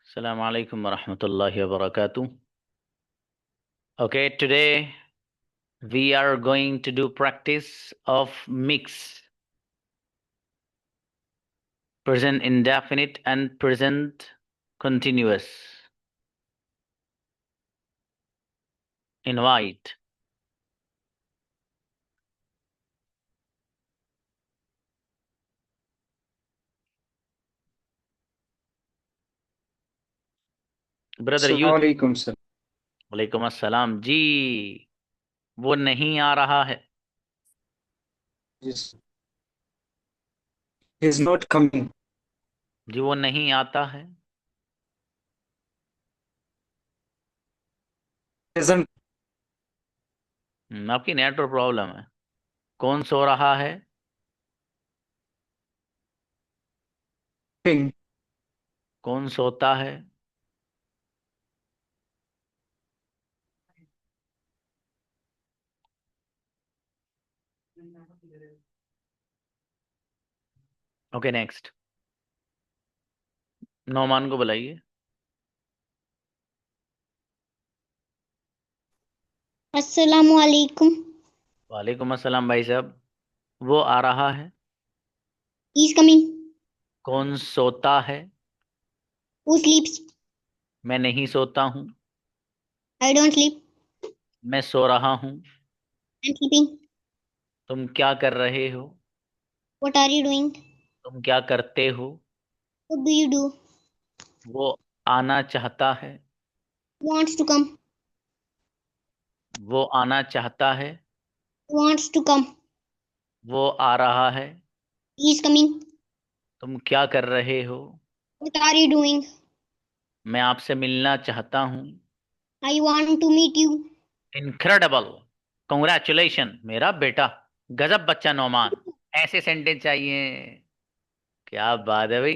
Assalamu alaikum wa rahmatullahi wa barakatuh. Okay, today we are going to do practice of mix, present indefinite and present continuous. Invite. Brother, you. अस्सलामुअलैकुम sir. वालेकुम अस्सलाम जी। वो नहीं आ रहा है। Is not coming. जी, वो नहीं आता है। प्रेजेंट। आपकी नेटवर्क प्रॉब्लम है। कौन सो रहा है? कौन सोता है? Okay, next. नौमान को बुलाइए। अस्सलामुअलैकुम। वालेकुम अस्सलाम भाई साहब। वो आ रहा है। He is coming. कौन सोता है? Who sleeps? मैं नहीं सोता हूँ। I don't sleep. मैं सो रहा हूँ। I'm sleeping. तुम क्या कर रहे हो? What are you doing? तुम क्या करते हो? What do you do? वो आना चाहता है। He wants to come. वो आना चाहता है। He wants to come. वो आ रहा है। He is coming. तुम क्या कर रहे हो? What are you doing? मैं आपसे मिलना चाहता हूँ। I want to meet you. Incredible. Congratulation मेरा बेटा। गजब बच्चा नौमान। ऐसे सेंटेंस चाहिए। क्या बात है भाई।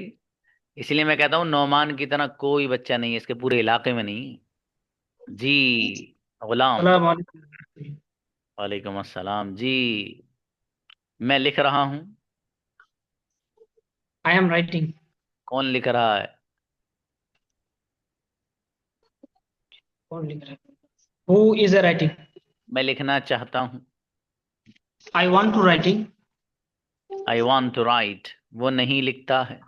इसलिए मैं कहता हूँ नौमान की तरह कोई बच्चा नहीं है इसके पूरे इलाके में नहीं। जी। गुलाम। अस्सलाम वालेकुम। वालेकुम अस्सलाम जी। मैं लिख रहा हूँ। I am writing. कौन लिख रहा है? कौन लिख रहा है? Who is writing? मैं लिखना चाहता हूँ। I want to writing. I want to write. वो नहीं लिखता है।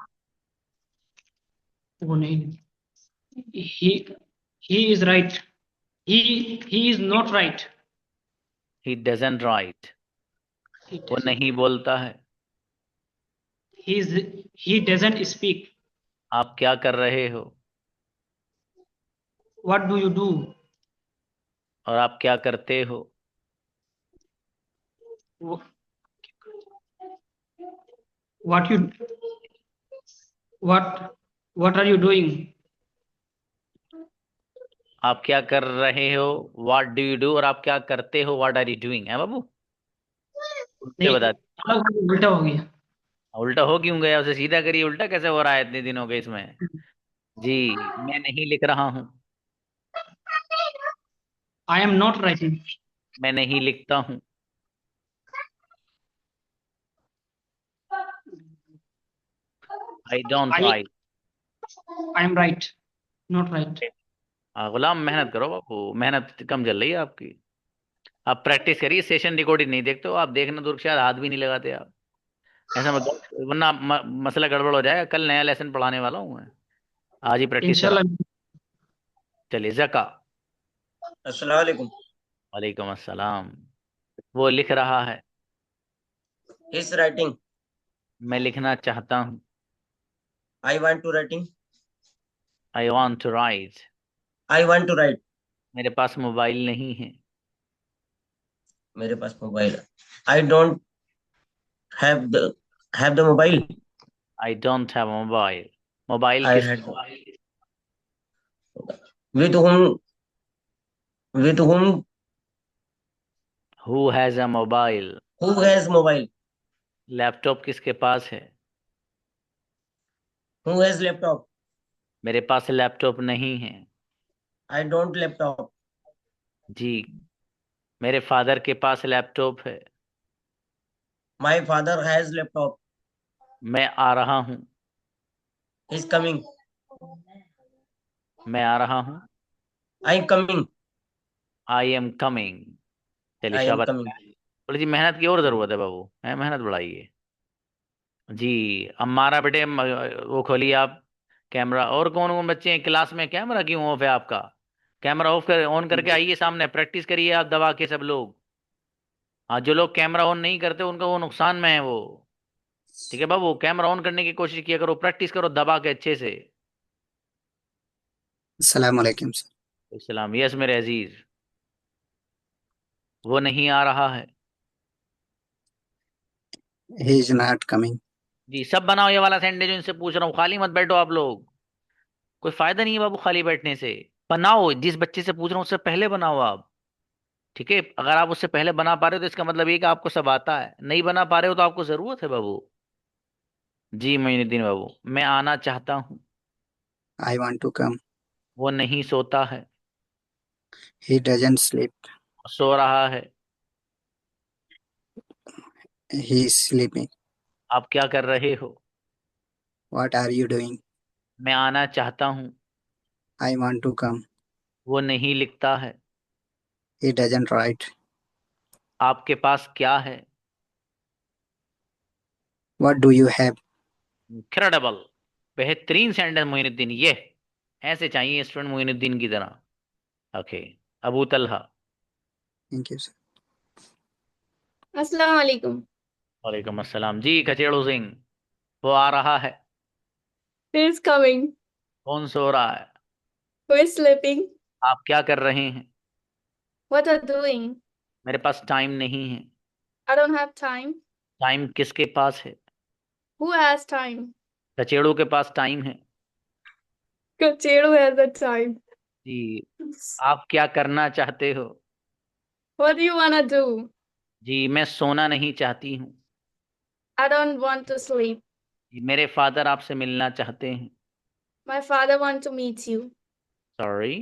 वो नहीं। He he is write. He he is not write. He doesn't write. वो नहीं बोलता है। He is he doesn't speak. आप क्या कर रहे हो? What do you do? और आप क्या करते हो? What you what what are you doing? आप क्या कर रहे हो? What do you do? और आप क्या करते हो? व्हाट आर यू डूइंग है बाबू? उल्टे नहीं, बता। उल्टा हो गया। उल्टा हो क्यों गया? उसे सीधा करिए। उल्टा कैसे हो रहा है इतने दिन हो गए इसमें? जी। मैं नहीं लिख रहा हूँ। I am not writing. मैं नहीं लिखता हूँ। I don't I write. I am write, not write. गुलाम मेहनत करो बाबू। मेहनत कम चल रही है आपकी। आप प्रैक्टिस करिए। सेशन रिकॉर्डिंग नहीं देखते हो आप। देखना दूर शायद हाथ भी नहीं लगाते आप। ऐसा मत करो, वरना मसला गड़बड़ हो जाएगा। कल नया लेसन पढ़ाने वाला हूँ मैं। आज ही प्रैक्टिस करा। इंशाल्लाह। चलिए, जका। अस्सलाम वालेकुम। वालेकुम अस्सलाम। वो लिख रहा है। Is writing. मैं लिखना चाहता हूँ। I want to writing. I want to write. I want to write. मेरे पास मोबाइल नहीं है। मेरे पास मोबाइल है। I don't have the mobile. I don't have mobile. Mobile I किस? Had with home with home who has a mobile? Who has mobile. Laptop किसके पास है? Who has laptop. मेरे पास लैपटॉप नहीं है। I don't laptop. जी। मेरे father के पास लैपटॉप है। My father has laptop. मैं आ रहा हूँ। Is coming. मैं आ रहा हूँ। I am coming. I am coming. चलिए I am शाबाश। coming. थोड़ी सी मेहनत की और जरूरत है बाबू, है मेहनत बढ़ाइए। जी। अम्मारा बेटे वो खोलिए आप कैमरा। और कौन कौन बच्चे हैं क्लास में? कैमरा क्यों ऑफ है आपका? कैमरा ऑफ कर, ऑन करके आइए सामने, प्रैक्टिस करिए आप दबा के सब लोग। हाँ, जो लोग कैमरा ऑन नहीं करते उनका वो नुकसान में है वो। ठीक है बाबू, कैमरा ऑन करने की कोशिश किया करो, प्रैक्टिस करो दबा के अच्छे से। अस्सलाम वालेकुम सर। इस्लाम, यस मेरे अजीज। वो नहीं आ रहा है। He is not coming. जी, सब बनाओ ये वाला सेंटेंस जो इनसे पूछ रहा हूँ, खाली मत बैठो आप लोग। कोई फायदा नहीं है बाबू खाली बैठने से। बनाओ, जिस बच्चे से पूछ रहा हूँ उससे पहले बनाओ आप। ठीक है, अगर आप उससे पहले बना पा रहे हो तो इसका मतलब ये कि आपको सब आता है, नहीं बना पा रहे हो तो आपको जरूरत है बाबू। जी मोइनुद्दीन बाबू, मैं आना चाहता हूँ। I want to come. वो नहीं सोता है। He doesn't sleep. सो रहा है। He is sleeping. आप क्या कर रहे हो? What are you doing. मैं आना चाहता हूँ। I want to come. वो नहीं लिखता है। He doesn't write. आपके पास क्या है? What do you have. Incredible. बेहतरीन सेंटेंस मोइनुद्दीन, ये ऐसे चाहिए स्टूडेंट मोइनुद्दीन की तरह। Okay. Abu Talha. Thank you sir. अस्सलाम वालेकुम। वालेकुम अस्सलाम जी। कचेड़ू सिंह, वो आ रहा है। Who is coming? कौन सो रहा है? Who is sleeping? आप क्या कर रहे हैं? What are doing? मेरे पास टाइम नहीं है। I don't have time. Time किसके पास है? Who has time? कचेड़ू के पास टाइम है। Kacheru has the time. जी। आप क्या करना चाहते हो? What do you wanna do? जी, मैं सोना नहीं चाहती हूँ। I don't want to sleep. जी, मेरे फादर आपसे मिलना चाहते हैं। My father want to meet you. Sorry.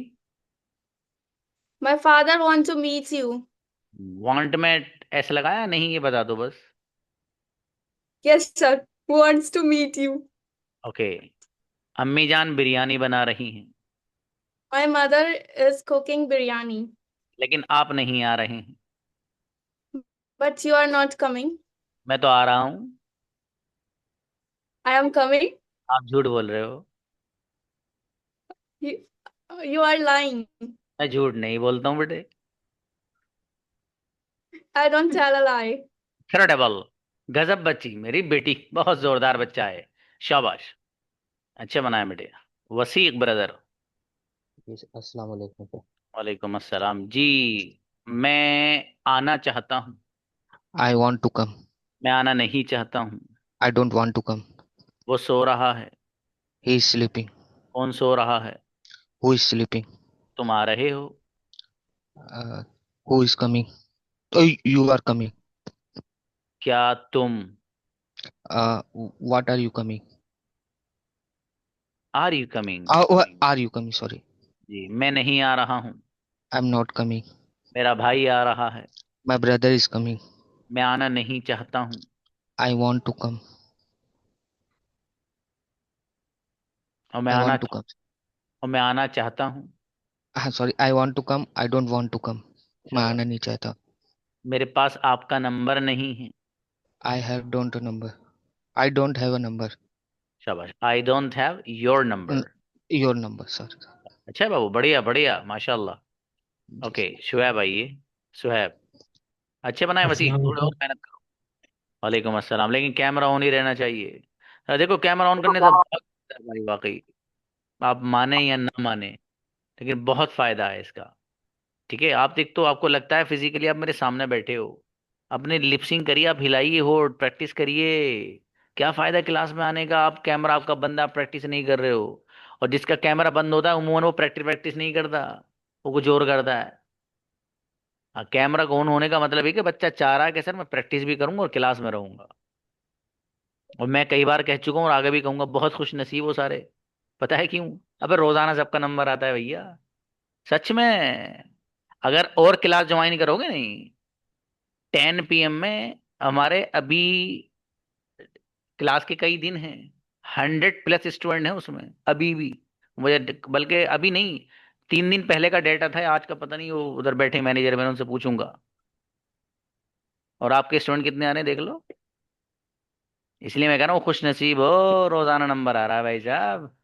My father want to meet you. Want में ऐसा लगाया नहीं, ये बता दो बस। Yes, sir. Who wants to meet you? Okay. अम्मी जान बिरयानी बना रही हैं, My mother is cooking biryani, लेकिन आप नहीं आ रहे हैं। but you are not coming. मैं तो आ रहा हूँ। I am coming. आप झूठ बोल रहे हो। You, you are lying. मैं झूठ नहीं बोलता हूँ बेटे। I don't tell a lie. Incredible. गजब बच्ची मेरी बेटी, बहुत जोरदार बच्चा है। शाबाश। अच्छे बनाए बेटे। वसीक ब्रदर। जी सर, अस्सलाम वालेकुम सर। वालेकुम अस्सलाम जी। मैं आना चाहता हूँ। I want to come. मैं आना नहीं चाहता हूँ। I don't want to come. वो सो रहा है। He is sleeping. कौन सो रहा है? Who is sleeping. तुम आ रहे हो। Who is coming. You are coming. क्या तुम? What are you coming. Are you coming? Are you coming, sorry. जी, मैं नहीं आ रहा हूँ। I am not coming. मेरा भाई आ रहा है। My brother is coming. मैं आना नहीं चाहता हूँ। I want to come. और मैं आई आना वांट टू कम। और मैं आना चाहता हूँ। हाँ sorry, I want to come, I don't want to come. मैं शाबाश। आना नहीं चाहता। मेरे पास आपका नंबर नहीं है। I have don't number. I don't have a number. शाबाश। I don't have your number. Your number sir. अच्छा है बाबू, बढ़िया बढ़िया माशाल्लाह। जी ओके, सर। शुएब आइए। शुएब, अच्छे बनाए वसीक, अस्सलाम थोड़े वालेकुम। और मेहनत करो। वालेकुम अस्सलाम, लेकिन कैमरा ऑन ही रहना चाहिए। देखो कैमरा ऑन करने से बहुत फायदा है भाई, वाकई। आप माने या ना माने, लेकिन बहुत फायदा है इसका। ठीक है, आप देख तो आपको लगता है फिजिकली आप मेरे सामने बैठे हो। अपने लिपसिंग करिए, आप हिलाइए हो, प्रैक्टिस करिए। क्या फायदा क्लास में आने का? आप कैमरा आपका बंद है, आप प्रैक्टिस नहीं कर रहे हो। और जिसका कैमरा बंद होता है उमूमन वो प्रैक्टिस प्रैक्टिस नहीं करता, वो कुछ और करता है। हाँ, कैमरा ऑन होने का मतलब है कि बच्चा चाह रहा है कि सर मैं प्रैक्टिस भी करूंगा और क्लास में रहूंगा। और मैं कई बार कह चुका हूँ और आगे भी कहूंगा, बहुत खुश नसीब हो सारे। पता है क्यों? अबे रोजाना सबका नंबर आता है भैया, सच में। अगर और क्लास ज्वाइन करोगे नहीं, 10 PM में हमारे अभी क्लास के कई दिन हैं, 100+ स्टूडेंट हैं उसमें अभी भी। मुझे बल्कि अभी नहीं, 3 दिन पहले का डेटा था, आज का पता नहीं, वो उधर बैठे मैनेजर, मैंने उनसे पूछूंगा। और आपके स्टूडेंट कितने आ रहे हैं देख लो। इसलिए मैं कह रहा हूँ खुश नसीब हो, रोजाना नंबर आ रहा है भाई साहब।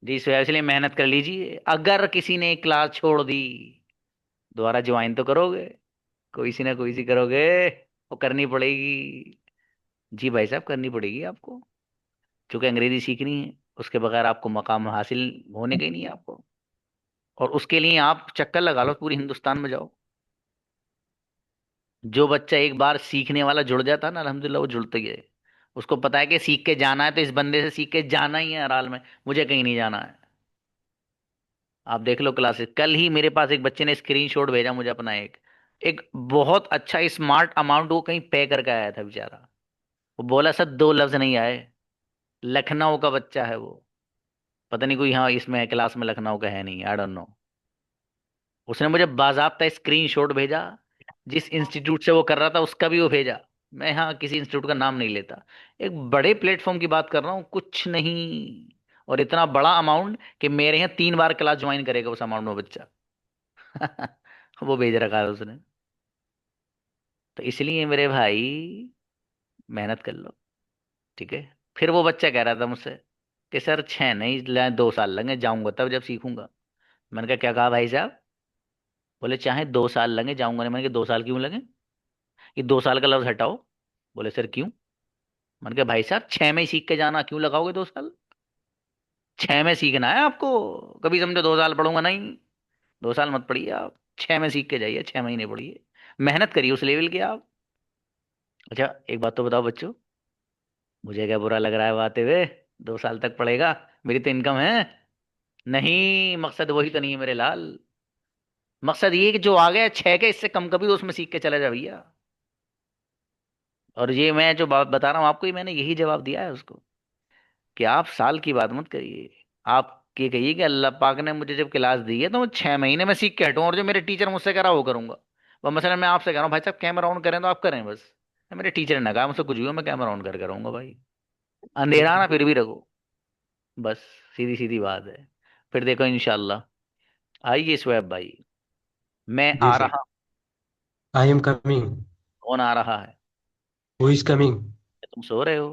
जी इसलिए मेहनत कर लीजिए। अगर किसी ने क्लास छोड़ दी, दोबारा ज्वाइन तो करोगे, कोई सी ना कोई सी करोगे, वो करनी पड़ेगी। जी भाई साहब करनी पड़ेगी आपको, क्योंकि अंग्रेजी सीखनी है, उसके बगैर आपको मकाम हासिल होने का ही नहीं है आपको। और उसके लिए आप चक्कर लगा लो, पूरी हिंदुस्तान में जाओ। जो बच्चा एक बार सीखने वाला जुड़ जाता है ना, अल्हम्दुलिल्लाह वो जुड़ते ही है। उसको पता है कि सीख के जाना है, तो इस बंदे से सीख के जाना ही है हर हाल में, मुझे कहीं नहीं जाना है। आप देख लो क्लासेस, कल ही मेरे पास एक बच्चे ने स्क्रीनशॉट भेजा मुझे अपना, एक बहुत अच्छा स्मार्ट अमाउंट वो कहीं पे करके आया था बेचारा। वो बोला सर 2 लफ्ज नहीं आए। लखनऊ का बच्चा है वो, पता नहीं कोई यहाँ इसमें क्लास में लखनऊ का है नहीं, आई डोंट नो। उसने मुझे बाजाबता स्क्रीनशॉट भेजा, जिस इंस्टीट्यूट से वो कर रहा था उसका भी वो भेजा। मैं यहाँ किसी इंस्टीट्यूट का नाम नहीं लेता, एक बड़े प्लेटफॉर्म की बात कर रहा हूँ, कुछ नहीं। और इतना बड़ा अमाउंट कि मेरे यहाँ 3 बार क्लास ज्वाइन करेगा उस अमाउंट में बच्चा। वो भेज रखा है उसने। तो इसलिए मेरे भाई मेहनत कर लो, ठीक है। फिर वो बच्चा कह रहा था मुझसे कि सर 6 नहीं 2 साल लगे, जाऊंगा तब जब सीखूंगा। मैंने कहा क्या कहा भाई साहब? बोले चाहे 2 साल लगे जाऊंगा नहीं। मैंने कहा 2 साल क्यों लगे? ये 2 साल का लफ्ज हटाओ। बोले सर क्यों? मैंने कहा भाई साहब 6 में ही सीख के जाना, क्यों लगाओगे 2 साल? 6 में सीखना है आपको। कभी समझो 2 साल पढ़ूंगा नहीं, 2 साल मत पढ़िए आप, 6 में सीख के जाइए, 6 महीने पढ़िए, मेहनत करिए उस लेवल के आप। अच्छा एक बात तो बताओ बच्चों, मुझे क्या बुरा लग रहा है बातें हुए? 2 साल तक पढ़ेगा, मेरी तो इनकम है। नहीं, मकसद वही तो नहीं है मेरे लाल। मकसद ये है कि जो आ गया 6 के, इससे कम कभी उसमें सीख के चला जा भैया। और ये मैं जो बात बता रहा हूँ आपको, ये मैंने यही जवाब दिया है उसको, कि आप साल की बात मत करिए। आप ये कहिए कि अल्लाह पाक ने मुझे जब क्लास दी है तो मैं 6 महीने में सीख के हटूँ, और जो मेरे टीचर मुझसे कह रहा वो करूंगा। वह मसलन मैं आपसे कह रहा हूँ भाई साहब कैमरा ऑन करें तो आप करें बस। मेरे टीचर ने कहा मुझसे कुछ भी हो, मैं कैमरा ऑन करके रहूंगा भाई, अंधेरा ना फिर भी रखो, बस। सीधी सीधी बात है। फिर देखो इंशाल्लाह। आइए स्वैब भाई, मैं जी आ सर। रहा। I am coming. कौन आ रहा है? Who is coming? तुम सो रहे हो?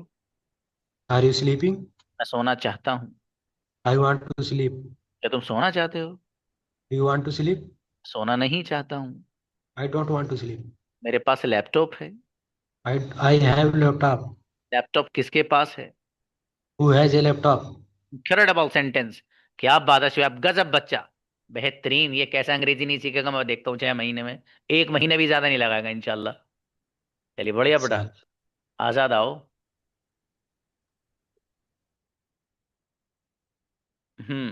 Are you sleeping? मैं सोना चाहता हूँ। I want to sleep. क्या तुम सोना चाहते हो? You want to sleep? सोना नहीं चाहता हूँ। I don't want to sleep. मेरे पास लैपटॉप है। I have laptop. लैपटॉप किसके पास है? Who has a laptop? Incredible sentence. क्या बात है शुएब, गजब बच्चा, बेहतरीन। ये कैसा अंग्रेजी नहीं सीखेगा, मैं देखता हूँ 6 महीने में। 1 महीने भी ज्यादा नहीं लगाएगा इंशाल्लाह। चलिए बढ़िया बेटा, सर। आजाद आओ। हम्म।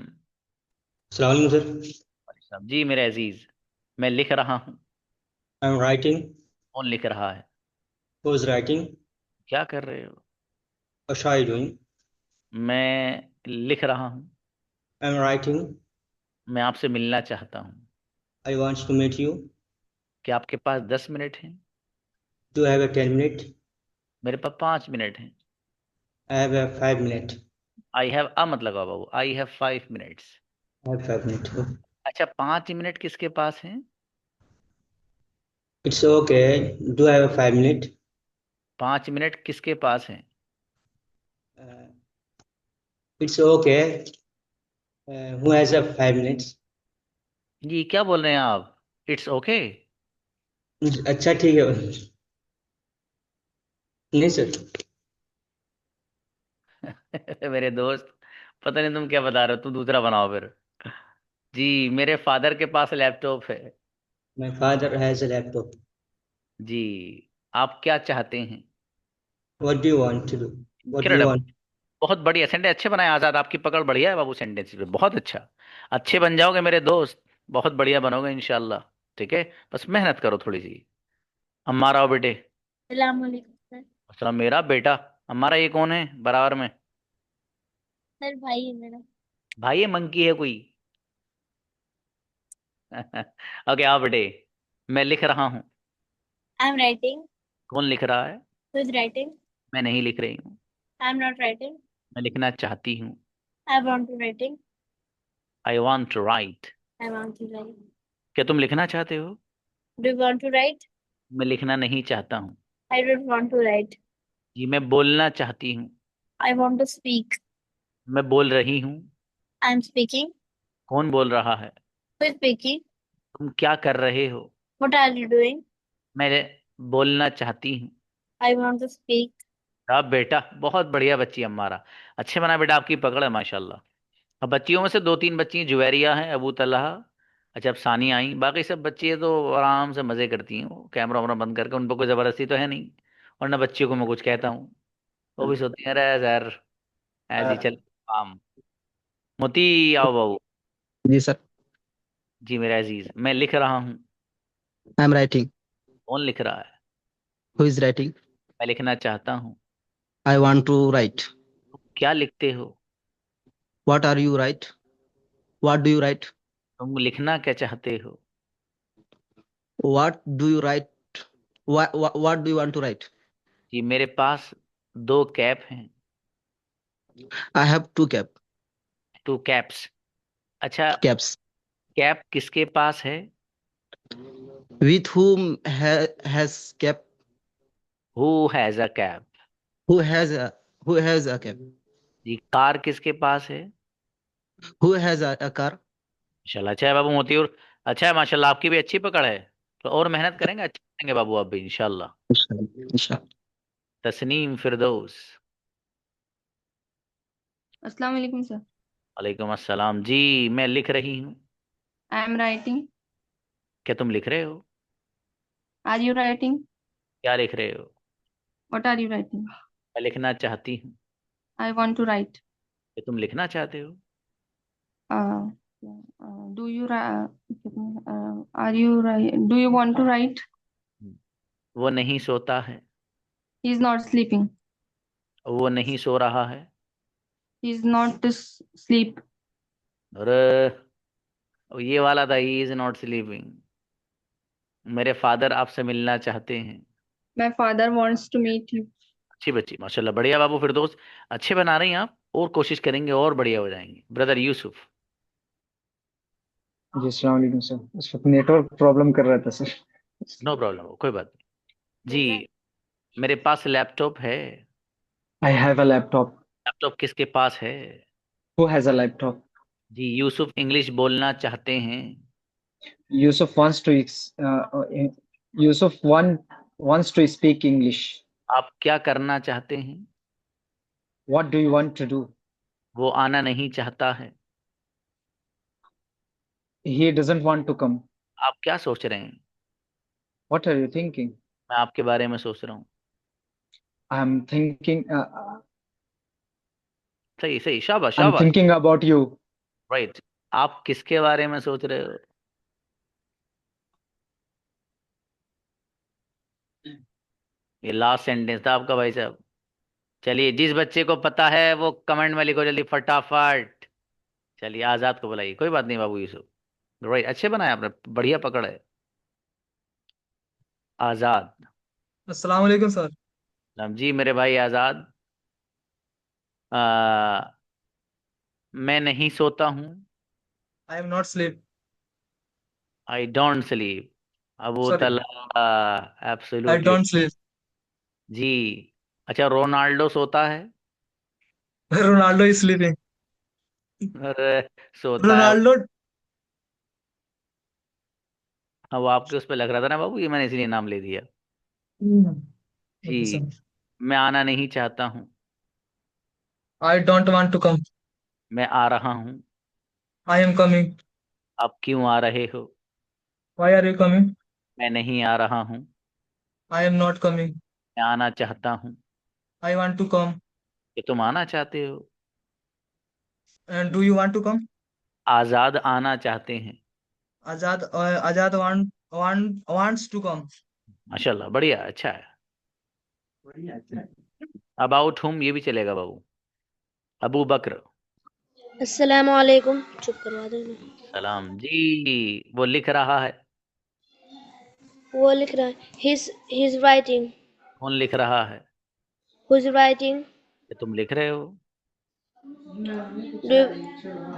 अस्सलाम वालेकुम सर। साहब जी मेरे अजीज, मैं लिख रहा हूँ। I am writing. कौन लिख रहा है? Who is writing? क्या कर रहे हो? What are you doing? मैं लिख रहा हूँ। I am writing. मैं आपसे मिलना चाहता हूँ। I want to meet you. क्या आपके पास 10 मिनट हैं? Do have a 10 minute? मेरे पास 5 मिनट हैं। I have a 5 minute. I have a मत लगाओ बाबू, I have 5 minutes. I have 5 minute. अच्छा 5 मिनट किसके पास हैं? It's okay. Do have a 5 minute? 5 minute किसके पास हैं? It's okay. Who has a 5 minutes? जी क्या बोल रहे हैं आप? It's okay? अच्छा ठीक है। नहीं सर। मेरे दोस्त, पता नहीं तुम क्या बता रहे हो, तुम दूसरा बनाओ फिर। जी मेरे फादर के पास लैपटॉप है। My father has a laptop. जी आप क्या चाहते हैं? What do you want to do? What do you incredible, want? बहुत बढ़िया सेंटेंस, अच्छे बनाए आजाद, आपकी पकड़ बढ़िया है बाबू सेंटेंस पे, बहुत अच्छा। अच्छे बन जाओगे मेरे दोस्त, बहुत बढ़िया बनोगे इंशाल्लाह। ठीक है, बस मेहनत करो थोड़ी सी। अम्मा आओ बेटे। सलाम वालेकुम सर। सलाम मेरा बेटा। हमारा ये कौन है बराबर में? सर भाई है मेरा। भाई ये मंकी है कोई? ओके आओ बेटे, मैं लिख रहा हूँ। I am writing. कौन लिख रहा है? Who is writing? मैं नहीं लिख रही हूँ, आई एम नॉट राइटिंग। मैं लिखना चाहती हूँ। I want to writing. I want to write. I want to write. क्या तुम लिखना चाहते हो? Do you want to write? मैं लिखना नहीं चाहता हूँ। I don't want to write. जी मैं बोलना चाहती हूँ। I want to speak. मैं बोल रही हूँ। I'm speaking. कौन बोल रहा है? Who is speaking? तुम क्या कर रहे हो? What are you doing? मैं बोलना चाहती हूँ। I want to speak. अब बेटा बहुत बढ़िया बच्ची हमारा। अच्छे बना बेटा, आपकी पकड़ है माशाल्लाह। अब बच्चियों में से 2-3 बच्ची जुवैरिया हैं, अबू तलहा, अच्छा अब सानी आई, बाकी सब बच्ची तो आराम से मजे करती हैं, वो कैमरा वैमरा बंद करके, उन पर कोई जबरदस्ती तो है नहीं। और ना बच्चियों को मैं कुछ कहता हूँ, वो भी सोती हैं अरे सर ऐसे ही चल काम। मोती आओ बाबू। जी सर। जी मेरा अजीज, मैं लिख रहा हूँ। I am writing. कौन लिख रहा है? Who is writing? मैं लिखना चाहता हूँ। I want to write. क्या लिखते हो? What are you write? What do you write? तुम लिखना क्या चाहते हो? What do you write? What do you want to write? जी मेरे पास 2 कैप हैं। I have two cap. 2 caps. अच्छा कैप्स। कैप किसके पास है? With whom has cap? Who has a cap? Who has a cap? जी कार किसके पास है? Who has a car? माशाल्लाह अच्छा है बाबू मोतीउर। अच्छा है माशाल्लाह, आपकी भी अच्छी पकड़ है, तो और मेहनत करेंगे अच्छा करेंगे बाबू आप भी इंशाल्लाह। इंशाल्लाह। तस्नीम फिरदौस। अस्सलाम वालेकुम सर। वालेकुम अस्सलाम। जी मैं लिख रही हूँ। I am writing. क्या तुम लिख रहे हो? Are you writing? क्या लिख रहे हो? What are you writing? मैं लिखना चाहती हूँ। I want to write. क्या तुम लिखना चाहते हो? Do you are you do you want to write? वो नहीं सोता है। He is not sleeping. वो नहीं सो रहा है। He is not sleep. और ये वाला था, ही इज नॉट स्लीपिंग। मेरे फादर आपसे मिलना चाहते हैं। My father wants to meet you. अच्छी बच्ची माशाल्लाह, बढ़िया बाबू फिरदौस, अच्छे बना रही हैं आप, और कोशिश करेंगे और बढ़िया हो जाएंगे। ब्रदर यूसुफ। जी अस्सलाम वालेकुम सर, इस वक्त नेटवर्क प्रॉब्लम कर रहा था सर। नो प्रॉब्लम, कोई बात नहीं जी। मेरे पास लैपटॉप है। I have a laptop. Laptop किसके पास है? Who has a laptop? जी यूसुफ इंग्लिश बोलना चाहते हैं। Yusuf wants to Yusuf wants to speak English. आप क्या करना चाहते हैं? What do you want to do? वो आना नहीं चाहता है। He doesn't want to come. आप क्या सोच रहे हैं? What are you thinking? मैं आपके बारे में सोच रहा हूँ। I'm thinking. सही सही, शाबाश I'm शाबाश। thinking about you. राइट। आप किसके बारे में सोच रहे हो? ये लास्ट सेंटेंस था आपका भाई साहब। चलिए जिस बच्चे को पता है वो कमेंट में लिखो जल्दी फटाफट। चलिए आजाद को बुलाइए। कोई बात नहीं बाबू यूसुफ, राइट अच्छे बनाए आपने, बढ़िया पकड़ है। आजाद। अस्सलाम वालेकुम सर। जी मेरे भाई आजाद। मैं नहीं सोता हूँ। I am not sleep. I don't sleep. Abu sorry, Talha. I absolutely. Don't sleep. जी। अच्छा रोनाल्डो सोता है? Ronaldo is sleeping. अरे सोता है। रोनाल्डो। हाँ वो आपके उस पर लग रहा था ना बाबू, ये मैंने इसलिए नाम ले दिया। ओके जी सर। मैं आना नहीं चाहता हूँ। I don't want to come. मैं आ रहा हूँ। I am coming. आप क्यों आ रहे हो? Why are you coming? मैं नहीं आ रहा हूँ। I am not coming. मैं आना चाहता हूँ। I want to come. कि तुम आना चाहते हो? And do you want to come? Azad आना चाहते हैं। आजाद आजाद वांट्स टू कम। माशाल्लाह बढ़िया, अच्छा है। अबाउट हुम ये भी चलेगा बाबू। अबू बकर। अस्सलाम वालेकुम। चुप करवा दो। सलाम जी। वो लिख रहा है। वो लिख रहा है। He's writing. कौन लिख रहा है? Who's writing? कि तुम लिख रहे हो?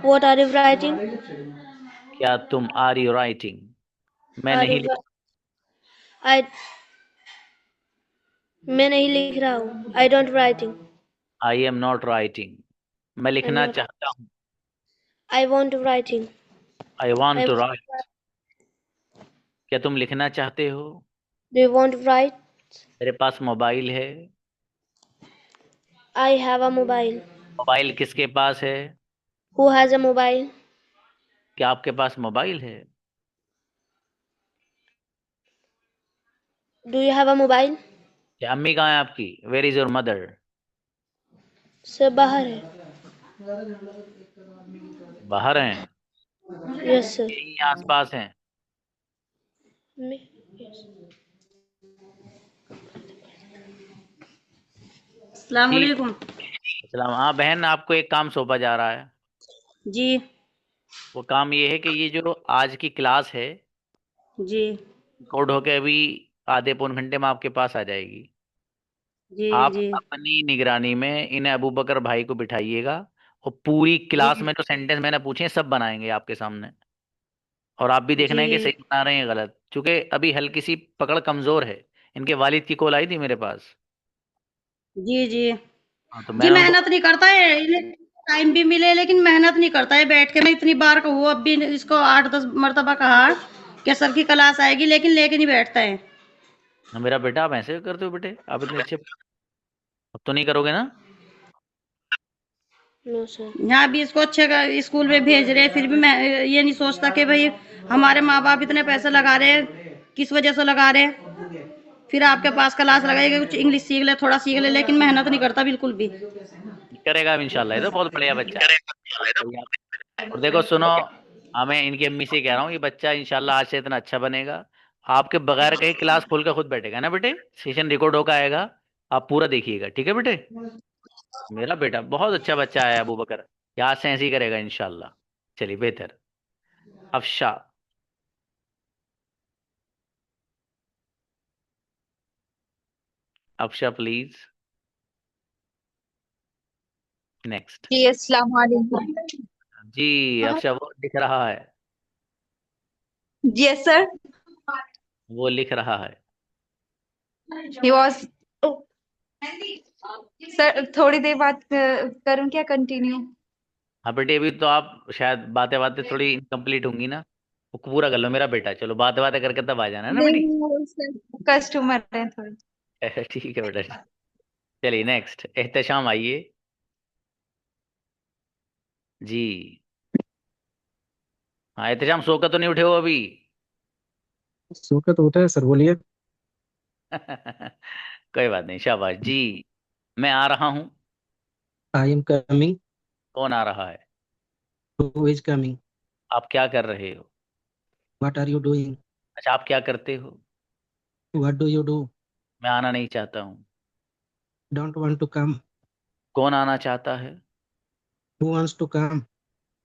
What are you writing? क्या तुम आर यू राइटिंग? मैं Are नहीं you I मैं नहीं लिख रहा हूँ. I don't writing. I am not writing. मैं I'm लिखना not. चाहता हूँ। I want writing. I want I to want. Write. क्या तुम लिखना चाहते हो? Do you want to write? मेरे पास मोबाइल है। I have a mobile. मोबाइल किसके पास है? Who has a mobile? क्या आपके पास मोबाइल है? Do you have a mobile? क्या अम्मी कहाँ है आपकी? Where is your mother? सब बाहर है. बाहर हैं? Yes sir. यहीं आसपास हैं? Yes. अस्सलाम जी। वालेकुम। सलाम। हाँ बहन, आपको एक काम सौंपा जा रहा है। जी वो काम ये है कि ये जो आज की क्लास है जी कोड होके अभी आधे पौन घंटे में आपके पास आ जाएगी। जी आप जी अपनी निगरानी में इन अबू बकर भाई को बिठाइएगा और पूरी क्लास जी में जो सेंटेंस मैंने पूछे हैं सब बनाएंगे आपके सामने। और आप भी देखना है कि जी सही बना रहे हैं गलत, क्योंकि अभी हल्की सी पकड़ कमजोर है। इनके वालिद की कॉल आई थी मेरे पास। जी जी हाँ तो जी मैंने उनको मेहनत नहीं करता है, इन्हें टाइम भी मिले लेकिन मेहनत नहीं करता है बैठ के। मैं इतनी बार कहूँ, अब भी इसको 8-10 मर्तबा कहा कि सर की क्लास आएगी, लेकिन लेके नहीं बैठता है। मेरा बेटा, आप ऐसे करते हो बेटे? आप इतने अच्छे अब तो नहीं करोगे ना? No sir. यहाँ भी इसको अच्छे स्कूल में भेज रहे, फिर भी मैं ये नहीं सोचता कि भाई हमारे माँ बाप इतने पैसे लगा रहे हैं, किस वजह से लगा रहे हैं। फिर आपके पास क्लास लगाएगा, कुछ इंग्लिश सीख ले, थोड़ा सीख ले, लेकिन मेहनत नहीं करता बिल्कुल भी। करेगा अब इंशाल्लाह। ये तो बहुत बढ़िया बच्चा है। और देखो सुनो, हाँ मैं इनकी अम्मी से कह रहा हूँ ये बच्चा इंशाल्लाह आज से इतना अच्छा बनेगा, आपके बगैर कहीं क्लास खोल कर खुद बैठेगा ना बेटे। सेशन रिकॉर्ड होकर आएगा, आप पूरा देखिएगा, ठीक है बेटे? मेरा बेटा बहुत अच्छा बच्चा है अबू बकर, आज से ऐसे ही करेगा इंशाल्लाह। चलिए बेहतर। अफशा। अफशा प्लीज। नेक्स्ट। जी अस्सलाम वालेकुम। जी अफशा वो लिख रहा है, यस सर। वो लिख रहा है। ही वाज सर, थोड़ी देर बाद करूं क्या कंटिन्यू? हाँ बेटे अभी तो आप शायद बातें बातें थोड़ी इनकम्प्लीट होंगी ना, वो पूरा कर लो मेरा बेटा। चलो बातें बातें करके तब आ जाना है ना बेटी। नहीं सर, कस्टमर है थोड़े। ठीक है बेटा। चलिए नेक्स्ट, एहतशाम आइए जी। हाँ एहतशाम, सो कर तो नहीं उठे हो अभी? सो के तो उठा है सर, बोलिए। कोई बात नहीं, शाबाश जी। मैं आ रहा हूँ। I am coming. कौन आ रहा है? Who is coming? आप क्या कर रहे हो? What are you doing? अच्छा आप क्या करते हो? What do you do? मैं आना नहीं चाहता हूँ। Don't want to come. कौन आना चाहता है? Who wants to come?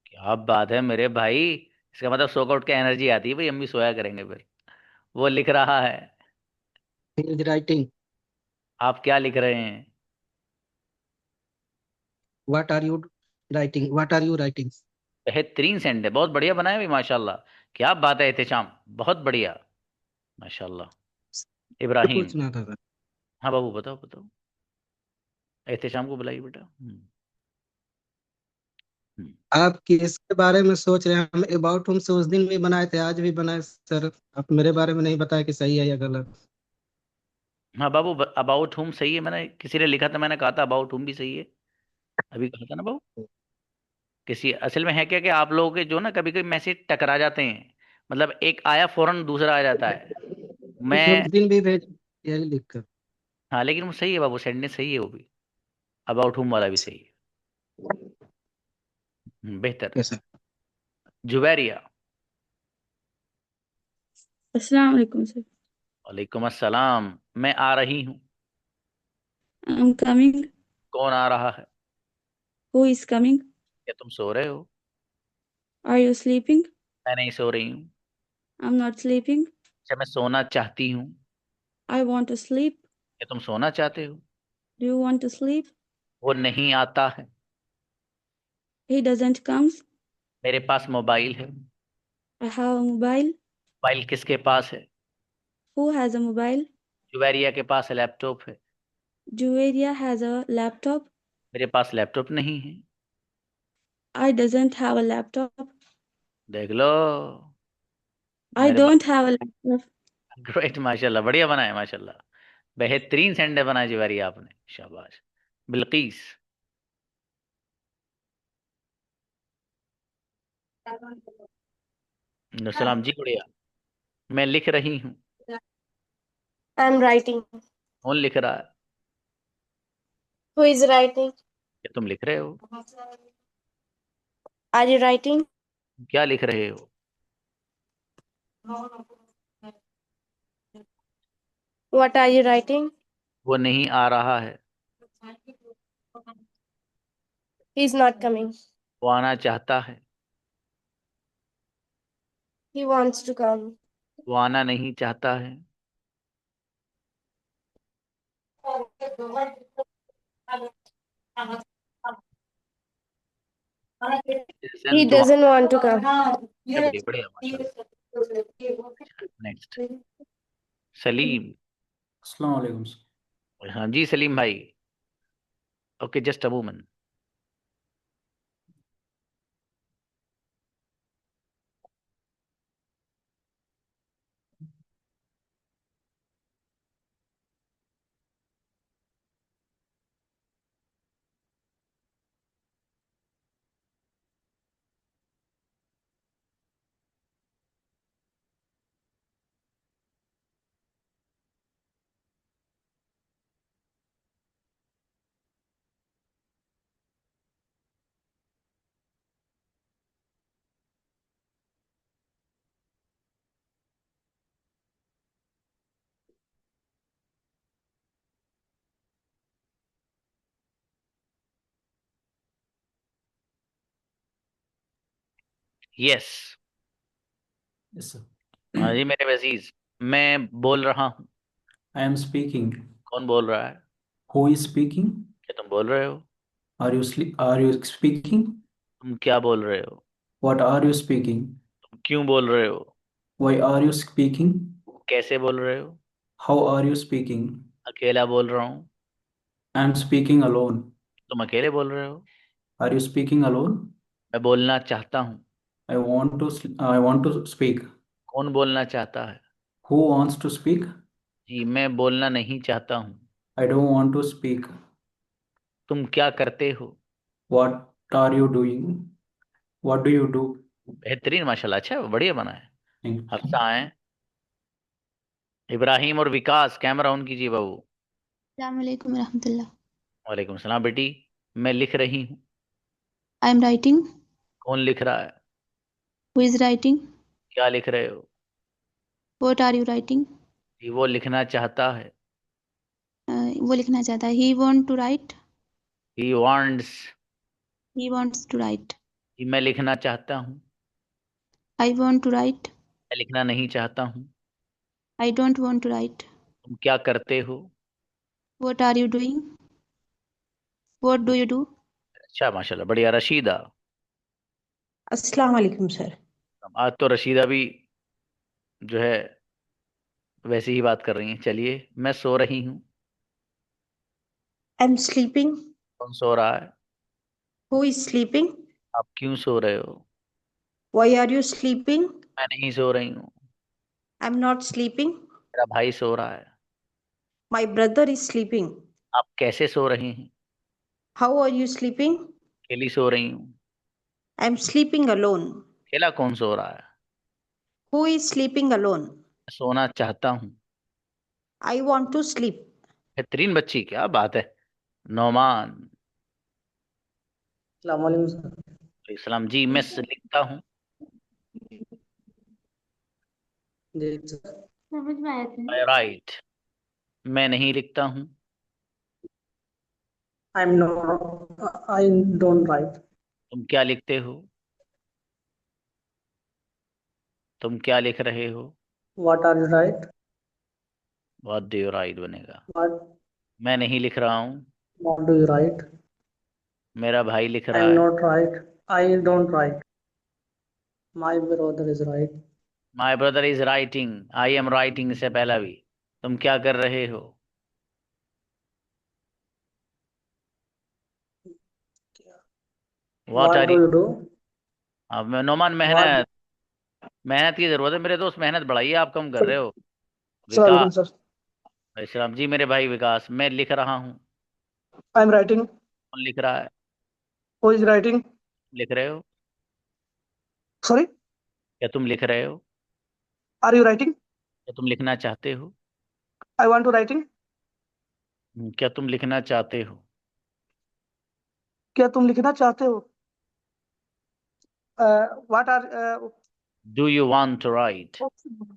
क्या बात है मेरे भाई, इसका मतलब सो आउट की एनर्जी आती है भाई, अम्मी सोया करेंगे फिर। वो लिख रहा है। He is writing. आप क्या लिख रहे हैं? What are you writing? What are you writing? बेहतरीन सेंड है, बहुत बढ़िया बनाया भाई माशाल्लाह। क्या बात है एहतशाम, बहुत बढ़िया माशाल्लाह। इब्राहिम। पूछना था सर। हाँ बाबू बताओ बताओ। एहतशाम को बुलाइए बेटा। हम्म। आप किसके बारे में सोच रहे हैं? हम अबाउट हम से उस दिन भी बनाए थे, आज भी बनाए सर। आप मेरे बारे में नहीं बताया कि सही है या गलत। हाँ बाबू, अबाउट हुम सही है, मैंने किसी ने लिखा था, मैंने कहा था अबाउट हुम भी सही है, अभी कहा था ना बाबू। किसी असल में है क्या कि आप लोगों के जो ना कभी कभी मैसेज टकरा जाते हैं, मतलब एक आया फौरन दूसरा आ जाता है। उस मैं दिन भी भेज यही लिख कर। हाँ लेकिन वो सही है बाबू, सेंटेंस सही है वो भी, अबाउट हुम वाला भी सही है। बेहतर। कैसा? जुबैरिया। अस्सलाम वालेकुम सर। वालेकुम अस्सलाम। मैं आ रही हूँ। I am coming. कौन आ रहा है? Who is coming? क्या तुम सो रहे हो? Are you sleeping? मैं नहीं सो रही हूँ। I am not sleeping. अच्छा मैं सोना चाहती हूँ। I want to sleep. क्या तुम सोना चाहते हो? Do you want to sleep? वो नहीं आता है। He doesn't come. मेरे पास मोबाइल है। I have a mobile. मोबाइल किसके पास है? Who has a mobile? Juveria के पास लैपटॉप है। Juveria has a laptop. मेरे पास लैपटॉप नहीं है। I doesn't have a laptop. देख लो। I don't have a laptop. Great, माशाल्लाह, बढ़िया बनाए, माशाल्लाह, बेहतरीन सेंटेंस बनाए जुवेरिया आपने, शाबाश। बिल्किस। सलाम जी, बढ़िया। मैं लिख रही हूँ। I am writing. कौन लिख रहा है? Who is writing? क्या तुम लिख रहे हो? Are you writing? क्या लिख रहे हो? What are you writing? वो नहीं आ रहा है। He is not coming. वो आना चाहता है। He wants to come. वो आना नहीं चाहता है। He doesn't want to come. बढ़िया बढ़िया, माशाल्लाह। नेक्स्ट, सलीम। अस्सलाम वालेकुम। हाँ जी सलीम भाई। Okay, just a moment. Yes. Yes, sir. हाँ जी मेरे अजीज, मैं बोल रहा हूँ। I am speaking. कौन बोल रहा है? Who is speaking? क्या तुम बोल रहे हो? Are you Are you speaking? तुम क्या बोल रहे हो? What are you speaking? तुम क्यों बोल रहे हो? Why are you speaking? कैसे बोल रहे हो? How are you speaking? अकेला बोल रहा हूँ। I am speaking alone. तुम अकेले बोल रहे हो। Are you speaking alone? मैं बोलना चाहता हूँ। I want to speak. कौन बोलना चाहता है? Who wants to speak? जी, मैं बोलना नहीं चाहता हूँ। I don't want to speak. तुम क्या करते हो? What are you doing? What do you do? बेहतरीन, माशाल्लाह, अच्छा बढ़िया बना है। Thank you. हफ्सा आए। इब्राहिम और विकास, कैमरा ऑन कीजिए बाबू। अस्सलाम वालेकुम रहमतुल्लाह। वालेकुम सलाम बेटी। मैं लिख रही हूँ। I am writing. कौन लिख रहा है? Who is writing? क्या लिख रहे हो? What are you writing? जी, वो लिखना चाहता है। वो लिखना चाहता है। He want to write. He wants। He wants to write. जी, मैं लिखना चाहता हूँ। I want to write. मैं लिखना नहीं चाहता हूँ। I don't want to write. तुम क्या करते हो? What are you doing? What do you do? अच्छा, माशाल्लाह, बढ़िया। रशीदा। अस्सलाम वालेकुम सर। आज तो रशीदा भी जो है वैसे ही बात कर रही हैं। चलिए, मैं सो रही हूँ। I am sleeping. कौन सो रहा है? Who is sleeping? आप क्यों सो रहे हो? Why are you sleeping? मैं नहीं सो रही हूँ। I am not sleeping. मेरा भाई सो रहा है। My brother is sleeping. आप कैसे सो रहे हैं? How are you sleeping? अकेली सो रही हूँ। I am sleeping alone. अकेला कौन सो रहा है? Who is sleeping alone? सोना चाहता हूँ। I want to sleep. बेहतरीन बच्ची, क्या बात है। नौमान। अस्सलाम वालेकुम सर। इस्लाम जी, मैं लिखता हूँ। जी सर। समझ में आया था। राइट। मैं नहीं लिखता हूँ। I don't write. तुम क्या लिखते हो? तुम क्या लिख रहे हो? What are you write? What do you write बनेगा। व्हाट मैं नहीं लिख रहा हूँ। Do you write? मेरा भाई लिख I रहा am है। not right. I don't write. My brother is right. My brother is writing, I am writing से पहला भी। तुम क्या कर रहे हो? What What are do you? you do? अब नोमान, What? मेहनत मेहनत की जरूरत है मेरे दोस्त, मेहनत बढ़ाइए, आप कम कर रहे हो। Assalamualaikum, विकास, sir. इस्लाम जी, मेरे भाई विकास, मैं लिख रहा हूँ। I am writing. कौन लिख रहा है? Who is writing? लिख रहे हो? Sorry. क्या तुम लिख रहे हो? Are you writing? क्या तुम लिखना चाहते हो? I want to writing. क्या तुम लिखना चाहते हो? क्या तुम लिखना चाहते हो? What are? Do you want to write?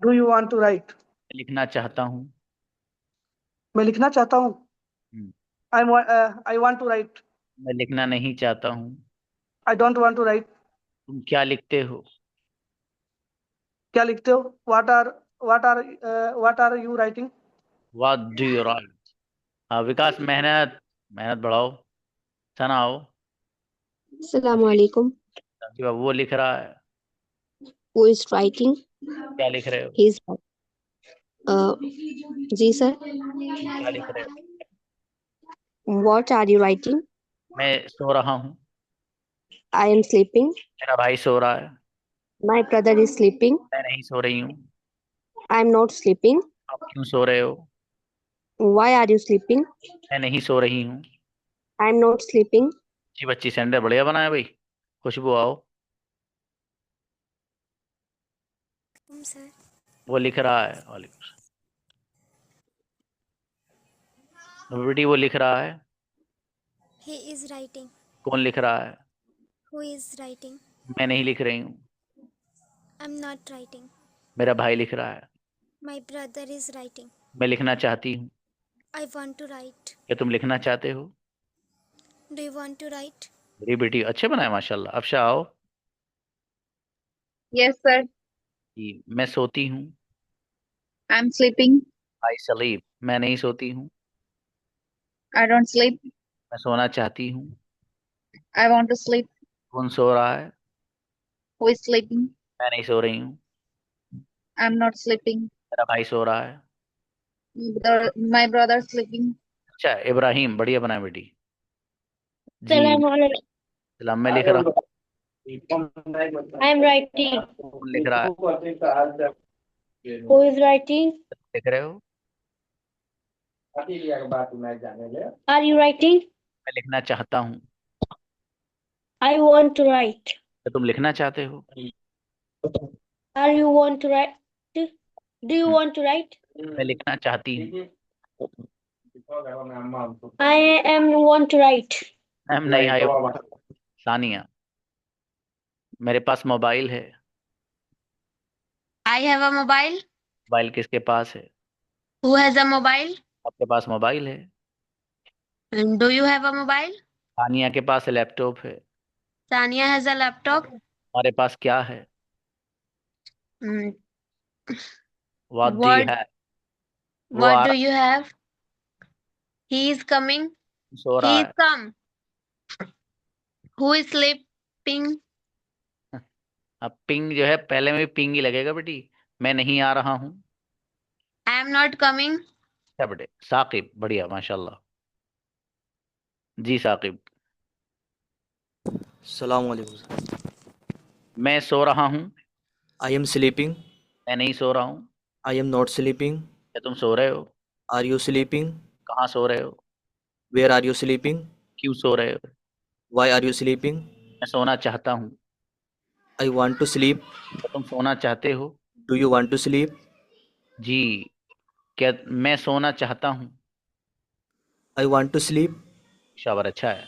Do you want to write? लिखना चाहता हूँ। मैं लिखना चाहता हूँ. हम्म, I want to write. मैं लिखना नहीं चाहता हूँ। I don't want to write. तुम क्या लिखते हो? क्या लिखते हो? What are you writing? What do you right? हाँ विकास, मेहनत मेहनत बढ़ाओ, सना आओ। Assalamualaikum. कि वो लिख रहा है। Who is writing? क्या लिख रहे हो? He's जी sir. क्या लिख रहे हो? What are you writing? मैं सो रहा हूँ। I am sleeping. मेरा भाई सो रहा है। My brother is sleeping. मैं नहीं सो रही हूँ। I am not sleeping. आप क्यों सो रहे हो? Why are you sleeping? मैं नहीं सो रही हूँ। I am not sleeping. जी बच्ची, सेंडर बढ़िया बनाया भाई। खुशबू आओ। सर, वो लिख रहा है। वालेकुम सलाम। बेटी वो लिख रहा है। he is writing. कौन लिख रहा है? Who is writing? मैं नहीं लिख रही हूँ। I'm not writing. मेरा भाई लिख रहा है। My brother is writing. मैं लिखना चाहती हूँ। I want to write. क्या तुम लिखना चाहते हो? Do you want to write? मेरी बेटी अच्छे बनाए माशाल्लाह। अफशा आओ। Yes, sir. जी, मैं सोती हूँ। I'm sleeping. आई स्लीप, मैं नहीं सोती हूँ। I don't sleep. मैं सोना चाहती हूँ। I want to sleep. कौन सो रहा है? Who is sleeping? मैं नहीं सो रही हूँ। I'm not sleeping. मेरा भाई सो रहा है। My brother is sleeping. अच्छा, इब्राहिम बढ़िया बनाए बेटी। जी Assalamualaikum. सलाम, मैं लिख रहा हूँ। I am writing. कौन लिख रहा है? Who is writing? लिख रहे हो? Are you writing? मैं लिखना चाहता हूँ। I want to write. क्या तुम लिखना चाहते हो? Are you want to write? Do you want to write? मैं लिखना चाहती हूँ। I am want to write. Ma'am नहीं आई। सानिया, मेरे पास मोबाइल है। I have a mobile. मोबाइल किसके पास है? Who has a mobile? आपके पास मोबाइल है। And do you have a mobile? Sania के पास लैपटॉप है। Tanya has a laptop. हमारे पास क्या है? Mm, what do you What have? वो what आ do you have? He is coming. सो रहा He is है। come. Who is sleeping? अब पिंग जो है, पहले में भी पिंग ही लगेगा बेटी। मैं नहीं आ रहा हूँ। I am not coming. क्या बेटे? साकिब बढ़िया माशाल्लाह। जी साकिब। Assalamualaikum. मैं सो रहा हूँ। I am sleeping. मैं नहीं सो रहा हूँ। I am not sleeping. क्या तुम सो रहे हो? Are you sleeping? कहाँ सो रहे हो? Where are you sleeping? क्यों सो रहे हो? Why are you sleeping? मैं सोना चाहता हूँ। I want to sleep. क्या तुम सोना चाहते हो? Do you want to sleep? जी, क्या मैं सोना चाहता हूँ? I want to sleep. शाबाश, अच्छा है।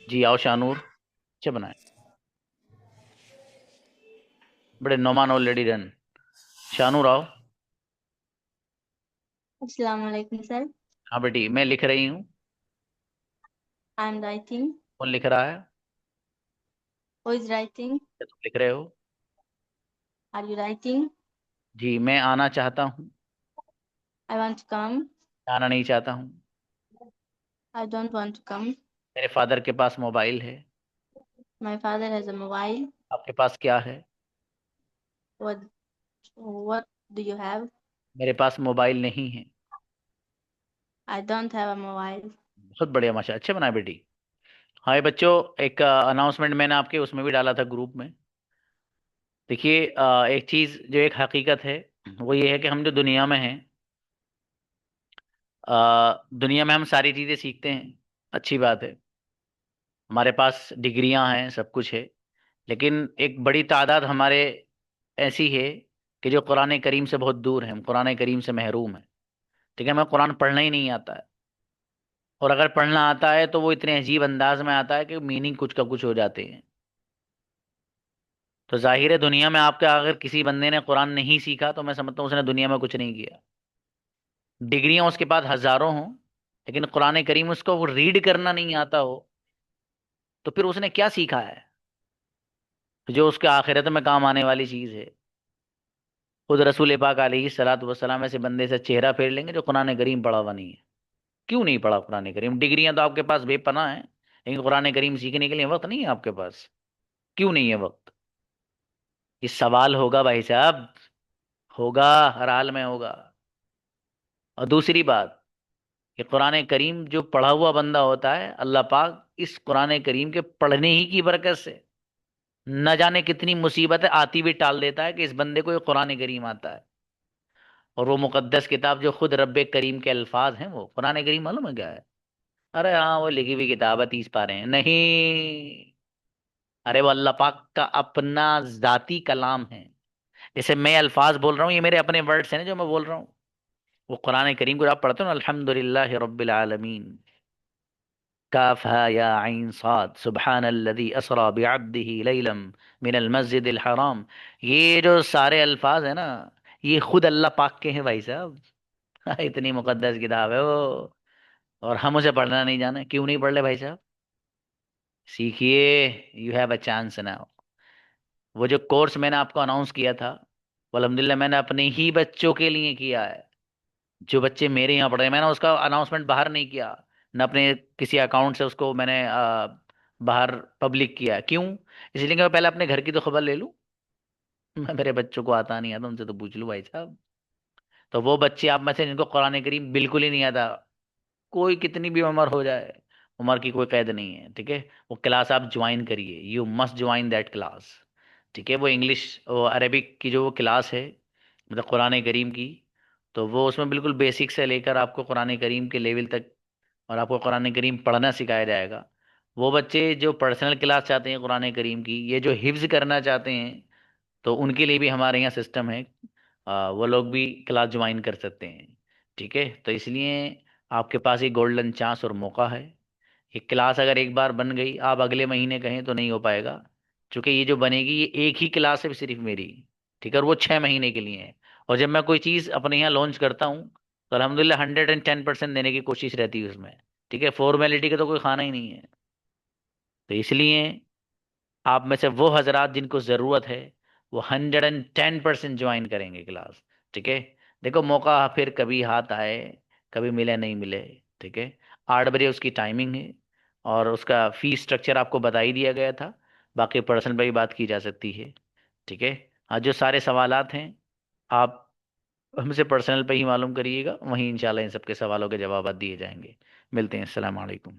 जी आओ शानूर, अच्छा बनाए। बड़े नोमान ऑलरेडी डन। शानूर आओ। Assalamualaikum, sir. हाँ बेटी, मैं लिख रही हूँ। I am writing. कौन लिख रहा है? Who is writing? क्या तुम लिख रहे हो? Are you writing? जी, मैं आना चाहता हूँ। I want to come. आना नहीं चाहता हूँ। I don't want to come. मेरे फादर के पास मोबाइल है। My father has a mobile. आपके पास क्या है? What do you have? मेरे पास मोबाइल नहीं है। I don't have a mobile. बहुत बढ़िया, माशा, अच्छे बनाए बेटी। हाय बच्चों, एक अनाउंसमेंट मैंने आपके उसमें भी डाला था ग्रुप में। देखिए, एक चीज़ जो एक हकीकत है वो ये है कि हम जो दुनिया में हैं, दुनिया में हम सारी चीज़ें सीखते हैं, अच्छी बात है, हमारे पास डिग्रियां हैं, सब कुछ है। लेकिन एक बड़ी तादाद हमारे ऐसी है कि जो कुरान करीम से बहुत दूर है, हम कुरान करीम से महरूम हैं। ठीक है, हमें कुरान पढ़ना ही नहीं आता है, और अगर पढ़ना आता है तो वो इतने अजीब अंदाज में आता है कि मीनिंग कुछ का कुछ हो जाते हैं। तो जाहिर है, दुनिया में आपके अगर किसी बंदे ने कुरान नहीं सीखा तो मैं समझता हूँ उसने दुनिया में कुछ नहीं किया। डिग्रियां उसके पास हजारों हों, लेकिन कुरान करीम उसको वो रीड करना नहीं आता हो, तो फिर उसने क्या सीखा है जो उसके आखिरत में काम आने वाली चीज़ है। खुद रसूल पाक अलैहिस्सलातु वस्सलाम ऐसे बंदे से चेहरा फेर लेंगे जो कुरान करीम पढ़ा हुआ नहीं है। क्यों नहीं पढ़ा कुरान करीम? डिग्रियां तो आपके पास बेपनाह हैं, लेकिन कुरान करीम सीखने के लिए वक्त नहीं है आपके पास। क्यों नहीं है वक्त? ये सवाल होगा भाई साहब, होगा, हर हाल में होगा। और दूसरी बात कि कुरान करीम जो पढ़ा हुआ बंदा होता है, अल्लाह पाक इस कुरान करीम के पढ़ने ही की बरकत से न जाने कितनी मुसीबतें आती भी टाल देता है कि इस बंदे को ये कुरान करीम आता है। और वो मुकद्दस किताब जो खुद रब्बे करीम के अल्फाज हैं, वो कुरान करीम मालूम है क्या है? अरे हाँ, वो लिखी हुई किताब है, 30 पारे हैं, नहीं। अरे वो अल्लाह पाक का अपना जाती कलाम है। जैसे मैं अल्फाज बोल रहा हूँ, ये मेरे अपने वर्ड्स हैं ना जो मैं बोल रहा हूँ। वो कुरान करीम को आप पढ़ते हो ना, अल्हम्दुलिल्लाहि रब्बिल आलमीन, काफ हा या आइन साद, सुब्हानल्लज़ी असरा बिअब्दिही लैलम मिनल मस्जिदिल हराम। ये जो सारे अल्फाज है ना, ये खुद अल्लाह पाक के हैं भाई साहब। इतनी मुकद्दस किताब है वो, और हम उसे पढ़ना नहीं जाने। क्यों नहीं पढ़ ले भाई साहब? सीखिए, you have a chance now. वो जो कोर्स मैंने आपको अनाउंस किया था, वो अल्हम्दुलिल्लाह मैंने अपने ही बच्चों के लिए किया है, जो बच्चे मेरे यहाँ पढ़ रहे हैं। मैंने उसका अनाउंसमेंट बाहर नहीं किया, न अपने किसी अकाउंट से उसको मैंने बाहर पब्लिक किया। क्यों? इसलिए कि मैं पहले अपने घर की तो खबर ले लूँ। मैं मेरे बच्चों को आता नहीं आता, उनसे तो पूछ लूँ भाई साहब। तो वो बच्चे आप में से जिनको कुरान करीम बिल्कुल ही नहीं आता, कोई कितनी भी उम्र हो जाए, उम्र की कोई कैद नहीं है, ठीक है, वो क्लास आप ज्वाइन करिए। You must join that class. ठीक है, वो इंग्लिश, वो अरेबिक की जो वो क्लास है, मतलब कुरान करीम की, तो वो उसमें बिल्कुल बेसिक से लेकर आपको कुरान करीम के लेवल तक, और आपको कुरान करीम पढ़ना सिखाया जाएगा। वो बच्चे जो पर्सनल क्लास चाहते हैं कुरान करीम की, ये जो हिफ्ज करना चाहते हैं, तो उनके लिए भी हमारे यहाँ सिस्टम है। वो लोग भी क्लास ज्वाइन कर सकते हैं। ठीक है, तो इसलिए आपके पास ये गोल्डन चांस और मौका है। ये क्लास अगर एक बार बन गई, आप अगले महीने कहें तो नहीं हो पाएगा, क्योंकि ये जो बनेगी ये एक ही क्लास है सिर्फ मेरी। ठीक है, और वो 6 महीने के लिए है। और जब मैं कोई चीज़ अपने यहाँ लॉन्च करता हूँ तो अल्हम्दुलिल्लाह 110% देने की कोशिश रहती है उसमें। ठीक है, फॉर्मेलिटी का तो कोई खाना ही नहीं है। तो इसलिए आप में से वो हजरात जिनको ज़रूरत है, वो 110% ज्वाइन करेंगे क्लास। ठीक है, देखो मौका फिर कभी हाथ आए, कभी मिले नहीं मिले। ठीक है, 8 बजे उसकी टाइमिंग है, और उसका फीस स्ट्रक्चर आपको बता ही दिया गया था। बाकी पर्सनल पे भी बात की जा सकती है। ठीक है, हाँ, जो सारे सवालात हैं आप हमसे पर्सनल पे ही मालूम करिएगा, वहीं इंशाल्लाह इन सबके सवालों के जवाब दिए जाएंगे। मिलते हैं, अस्सलाम वालेकुम।